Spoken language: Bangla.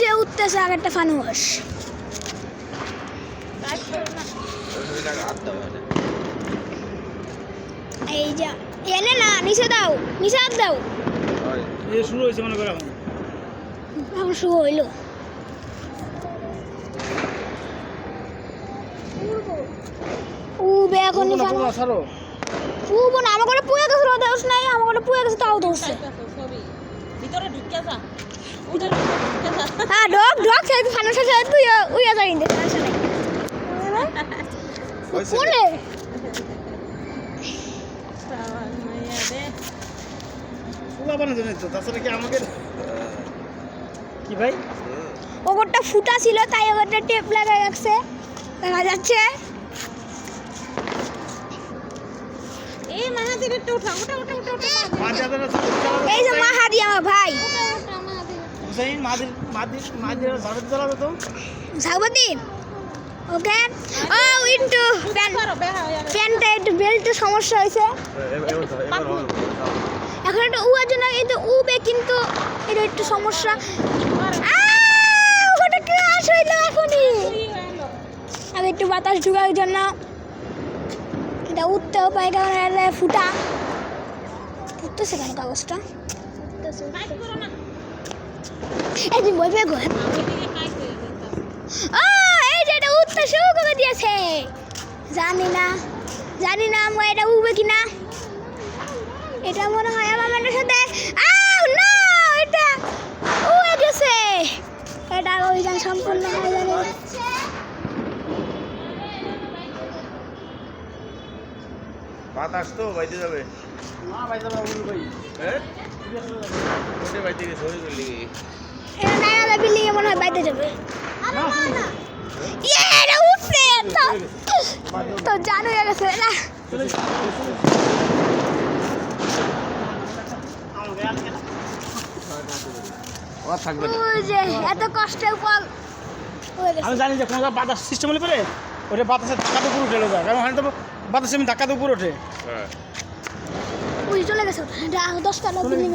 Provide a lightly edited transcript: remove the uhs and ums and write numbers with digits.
যে উঠতেছে আর একটা ফানুস। এই যা এনে না নিচে দাও, নিচে হাত দাও। এই শুরু হয়েছে মনে করো এখন শুরু হইলো। উবে এখন ছাড়ো উব না আমার করে পুয়ে গেছে দোষ নাই, আমার করে পুয়ে গেছে তাও দোষ। ভিতরে ঢুকে যা, ভিতরে ঢুকে যা। হ্যাঁ ডক ডক সেই ফানুস আছে তুই উইয়া যাই দে ফানুস নাই কোনে পুলা বানাতে নেই তো, তাছাড়া কি আমাকে কি ভাই ওগরটা ফুটা ছিল তাই ওগরটা টেপ লাগাই রাখছে, দেখা যাচ্ছে। এই মাহাদির একটু উঠা উঠা উঠা উঠা উঠা। এই যে মাহাদি আমার ভাই হুসাইন মাদির মাদির মাদির ঝাড়ু চালাবে তো সাগবতী ওকে। ও ইন্টু প্যান্টটা একটু বেল্টের সমস্যা হয়েছে এখন একটা উয়ার জন্য, কিন্তু উবে কিন্তু এটা একটু সমস্যা। ওটা ক্লাস হইলো এখনই, আমি একটু বাতাস ঢুকার জন্য এটা উঠতেও পাই, কারণ এটা ফুটা ফুটতেছে কেন কাগজটা। এই দিন বই পেয়ে ঘর এই যে এটা উঠতে শুরু করে দিয়েছে। জানি না আমি এটা উঠবে কিনা। এটা মনে হয় আমার মনের সাথে না এটা উড়ে গেছে। এটা অভিযান সম্পূর্ণ হয়ে যাবে। বাতাস তো বাইতে যাবে না ভাই যাবে বলু ভাই হ্যাঁ ওটা বাইতে গেছে ওই বলি এটা নাইরা বিল্ডিং এ মনে হয় বাইতে যাবে। এটা উঠছে তো জানো হয়ে গেছে না। আর থাকবে না ওই যে এত কষ্টের ফল হয়ে গেছে। আমি জানি যে কোনো বাতাস সিস্টেম হলে পরে ওটা বাতাসের ধাক্কাতে উপরে উঠে যায়, কারণ ওখানে তো বাতাসে আমি ধাক্কাতে উপরে ওঠে। হ্যাঁ ওই চলে গেছে 10টা বিল্ডিং